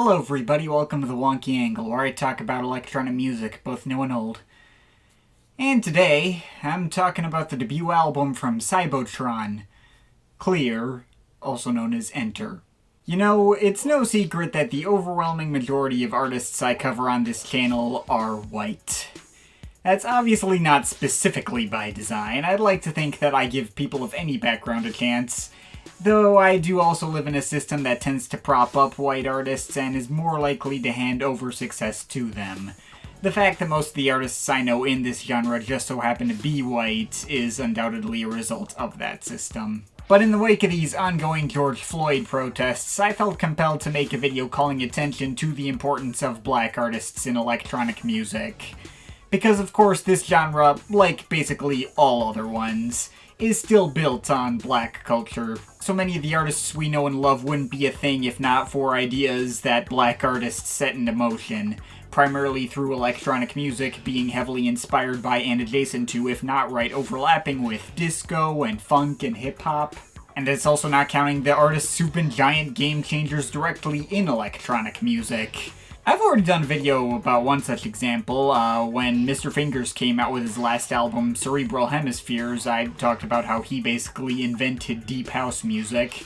Hello everybody, welcome to the Wonky Angle, where I talk about electronic music, both new and old. And today, I'm talking about the debut album from Cybotron, Clear, also known as Enter. You know, it's no secret that the overwhelming majority of artists I cover on this channel are white. That's obviously not specifically by design. I'd like to think that I give people of any background a chance, though I do also live in a system that tends to prop up white artists and is more likely to hand over success to them. The fact that most of the artists I know in this genre just so happen to be white is undoubtedly a result of that system. But in the wake of these ongoing George Floyd protests, I felt compelled to make a video calling attention to the importance of black artists in electronic music. Because of course this genre, like basically all other ones, is still built on black culture. So many of the artists we know and love wouldn't be a thing if not for ideas that black artists set into motion, primarily through electronic music being heavily inspired by and adjacent to, if not right overlapping with, disco and funk and hip-hop. And it's also not counting the artists who've been giant game changers directly in electronic music. I've already done a video about one such example. When Mr. Fingers came out with his last album, Cerebral Hemispheres, I talked about how he basically invented deep house music.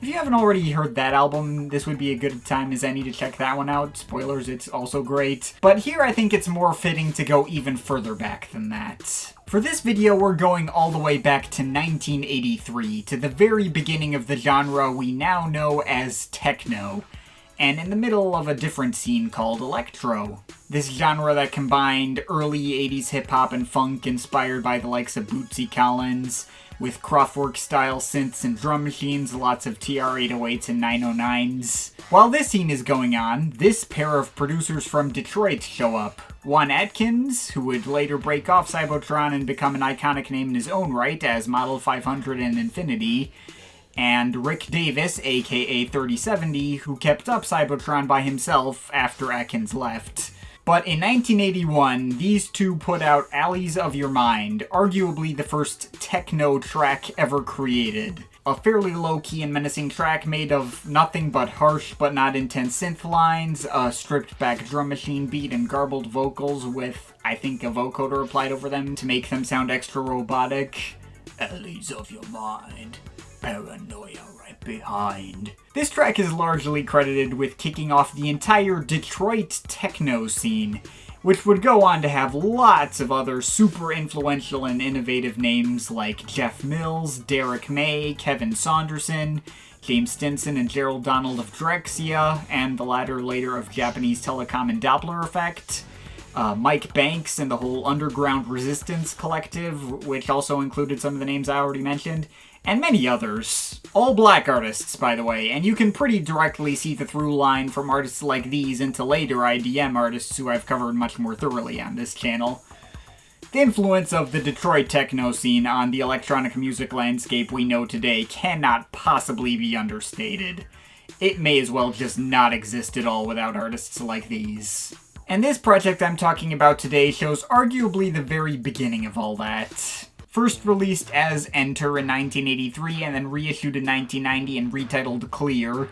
If you haven't already heard that album, this would be a good time as any to check that one out. Spoilers, it's also great. But here I think it's more fitting to go even further back than that. For this video, we're going all the way back to 1983, to the very beginning of the genre we now know as techno, and in the middle of a different scene called electro. This genre that combined early 80s hip-hop and funk inspired by the likes of Bootsy Collins, with Kraftwerk-style synths and drum machines, lots of TR-808s and 909s. While this scene is going on, this pair of producers from Detroit show up. Juan Atkins, who would later break off Cybotron and become an iconic name in his own right as Model 500 and Infinity, and Rick Davis, aka 3070, who kept up Cybotron by himself after Atkins left. But in 1981, these two put out Alleys of Your Mind, arguably the first techno track ever created. A fairly low-key and menacing track made of nothing but harsh but not intense synth lines, a stripped-back drum machine beat, and garbled vocals with, I think, a vocoder applied over them to make them sound extra robotic. Alleys of Your Mind. Paranoia right behind. This track is largely credited with kicking off the entire Detroit techno scene, which would go on to have lots of other super influential and innovative names like Jeff Mills, Derek May, Kevin Saunderson, James Stinson and Gerald Donald of Drexcia, and the latter later of Japanese Telecom and Doppler Effect. Mike Banks and the whole Underground Resistance Collective, which also included some of the names I already mentioned, and many others. All black artists, by the way, and you can pretty directly see the through line from artists like these into later IDM artists who I've covered much more thoroughly on this channel. The influence of the Detroit techno scene on the electronic music landscape we know today cannot possibly be understated. It may as well just not exist at all without artists like these. And this project I'm talking about today shows arguably the very beginning of all that. First released as Enter in 1983 and then reissued in 1990 and retitled Clear.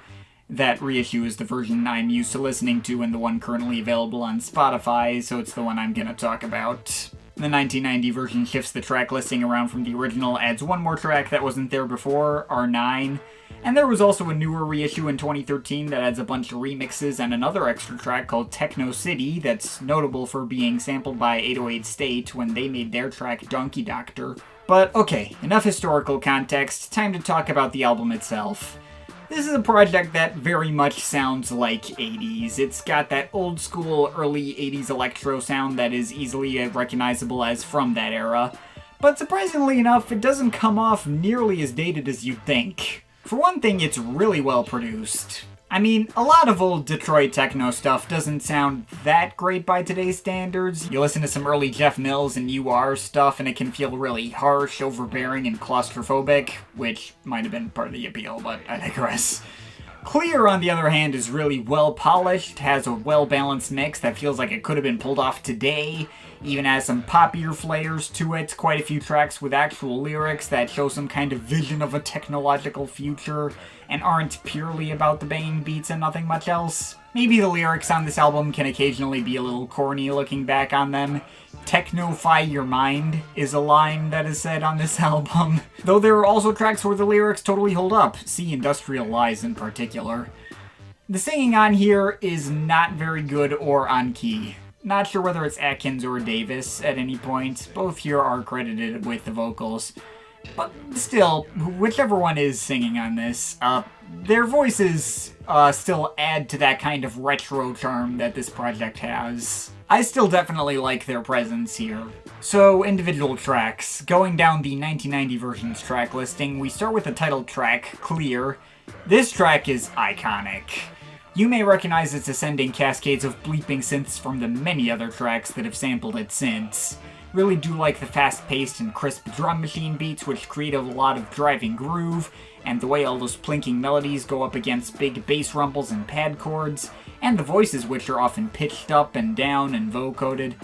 That reissue is the version I'm used to listening to and the one currently available on Spotify, so it's the one I'm gonna talk about. The 1990 version shifts the track listing around from the original, adds one more track that wasn't there before, R9, and there was also a newer reissue in 2013 that adds a bunch of remixes and another extra track called Techno City that's notable for being sampled by 808 State when they made their track Donkey Doctor. But okay, enough historical context, time to talk about the album itself. This is a project that very much sounds like 80s. It's got that old school early 80s electro sound that is easily recognizable as from that era. But surprisingly enough, it doesn't come off nearly as dated as you'd think. For one thing, it's really well produced. I mean, a lot of old Detroit techno stuff doesn't sound that great by today's standards. You listen to some early Jeff Mills and UR stuff and it can feel really harsh, overbearing, and claustrophobic, which might have been part of the appeal, but I digress. Clear, on the other hand, is really well polished, has a well-balanced mix that feels like it could have been pulled off today, even has some poppier flavors to it, quite a few tracks with actual lyrics that show some kind of vision of a technological future, and aren't purely about the banging beats and nothing much else. Maybe the lyrics on this album can occasionally be a little corny looking back on them. Techno-fy your mind is a line that is said on this album. Though there are also tracks where the lyrics totally hold up, see Industrial Lies in particular. The singing on here is not very good or on key. Not sure whether it's Atkins or Davis at any point. Both here are credited with the vocals. But still, whichever one is singing on this, their voices still add to that kind of retro charm that this project has. I still definitely like their presence here. So, individual tracks. Going down the 1990 version's track listing, we start with the title track, Clear. This track is iconic. You may recognize its ascending cascades of bleeping synths from the many other tracks that have sampled it since. Really do like the fast-paced and crisp drum machine beats, which create a lot of driving groove, and the way all those plinking melodies go up against big bass rumbles and pad chords, and the voices, which are often pitched up and down and vocoded.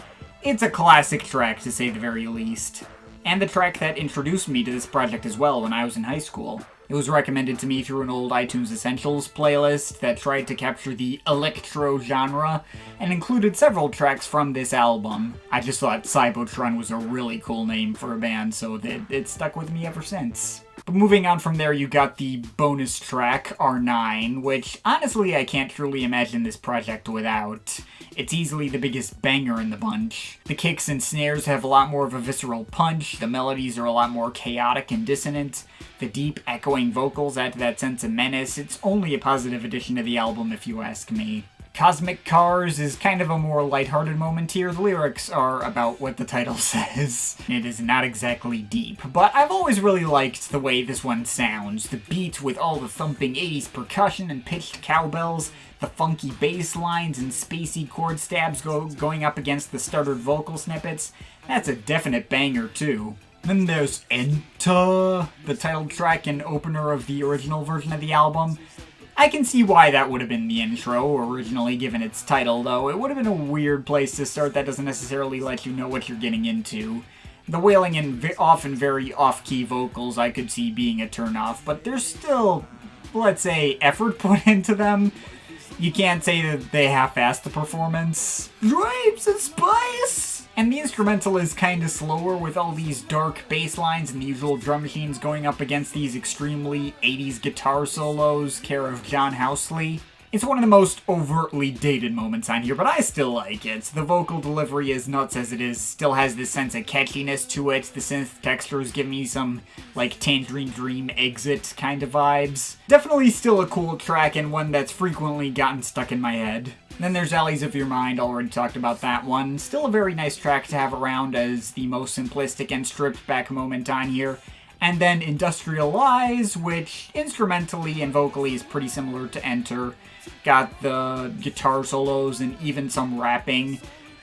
It's a classic track, to say the very least. And the track that introduced me to this project as well when I was in high school. It was recommended to me through an old iTunes Essentials playlist that tried to capture the electro genre and included several tracks from this album. I just thought Cybotron was a really cool name for a band, so it stuck with me ever since. But moving on from there, you got the bonus track, R9, which honestly I can't truly imagine this project without. It's easily the biggest banger in the bunch. The kicks and snares have a lot more of a visceral punch, the melodies are a lot more chaotic and dissonant, the deep echoing vocals add to that sense of menace. It's only a positive addition to the album if you ask me. Cosmic Cars is kind of a more lighthearted moment here. The lyrics are about what the title says. It is not exactly deep, but I've always really liked the way this one sounds. The beat with all the thumping 80s percussion and pitched cowbells, the funky bass lines and spacey chord stabs going up against the stuttered vocal snippets. That's a definite banger too. Then there's Enter, the title track and opener of the original version of the album. I can see why that would have been the intro, originally given its title, though. It would have been a weird place to start that doesn't necessarily let you know what you're getting into. The wailing and often very off-key vocals I could see being a turnoff, but there's still, let's say, effort put into them. You can't say that they half-assed the performance. Grapes and spice! And the instrumental is kinda slower with all these dark bass lines and the usual drum machines going up against these extremely 80s guitar solos, care of John Housley. It's one of the most overtly dated moments on here, but I still like it. The vocal delivery, as nuts as it is, still has this sense of catchiness to it. The synth textures give me some, like, Tangerine Dream Exit kind of vibes. Definitely still a cool track and one that's frequently gotten stuck in my head. Then there's Alleys of Your Mind, already talked about that one. Still a very nice track to have around as the most simplistic and stripped back moment on here. And then Industrial Lies, which instrumentally and vocally is pretty similar to Enter. Got the guitar solos and even some rapping.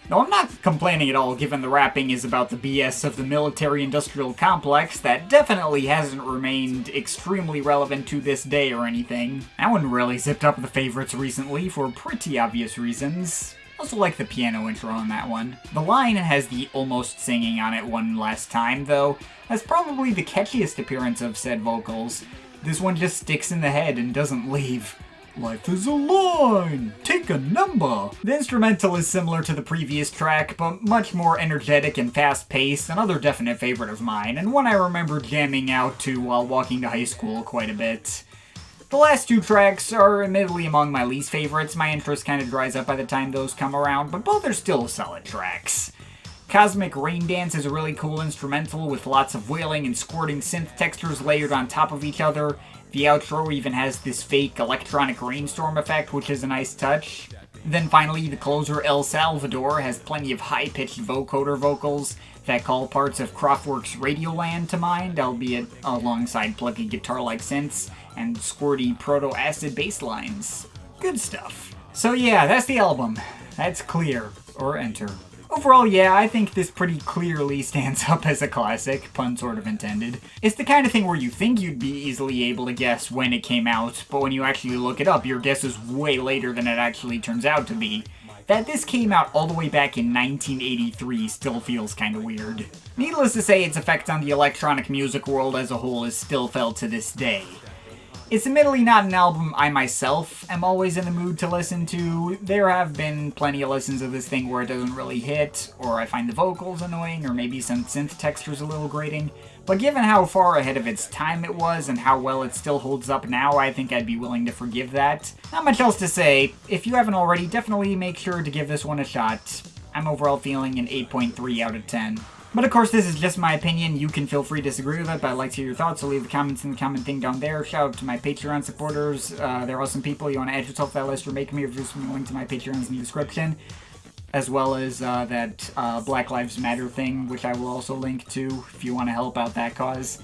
Though I'm not complaining at all, given the rapping is about the BS of the military-industrial complex that definitely hasn't remained extremely relevant to this day or anything. That one really zipped up the favorites recently for pretty obvious reasons. Also like the piano intro on that one. The line has the almost singing on it one last time, though. That's probably the catchiest appearance of said vocals. This one just sticks in the head and doesn't leave. Life is a line! Take a number! The instrumental is similar to the previous track, but much more energetic and fast-paced, another definite favorite of mine, and one I remember jamming out to while walking to high school quite a bit. The last two tracks are admittedly among my least favorites. My interest kind of dries up by the time those come around, but both are still solid tracks. Cosmic Rain Dance is a really cool instrumental with lots of wailing and squirting synth textures layered on top of each other. The outro even has this fake electronic rainstorm effect, which is a nice touch. Then finally, the closer El Salvador has plenty of high-pitched vocoder vocals that call parts of Kraftwerk's Radioland to mind, albeit alongside plucky guitar-like synths and squirty proto-acid bass lines. Good stuff. So yeah, that's the album. That's Clear, or Enter. Overall, yeah, I think this pretty clearly stands up as a classic, pun sort of intended. It's the kind of thing where you think you'd be easily able to guess when it came out, but when you actually look it up, your guess is way later than it actually turns out to be. That this came out all the way back in 1983 still feels kinda weird. Needless to say, its effect on the electronic music world as a whole is still felt to this day. It's admittedly not an album I myself am always in the mood to listen to. There have been plenty of listens of this thing where it doesn't really hit, or I find the vocals annoying, or maybe some synth texture's a little grating. But given how far ahead of its time it was, and how well it still holds up now, I think I'd be willing to forgive that. Not much else to say. If you haven't already, definitely make sure to give this one a shot. I'm overall feeling an 8.3 out of 10. But of course, this is just my opinion. You can feel free to disagree with it, but I'd like to hear your thoughts, so leave the comments in the comment thing down there. Shout out to my Patreon supporters. There are some people you want to add yourself to that list or make me, or just link to my Patreons in the description. As well as that Black Lives Matter thing, which I will also link to if you want to help out that cause.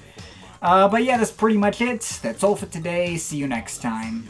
But yeah, that's pretty much it. That's all for today. See you next time.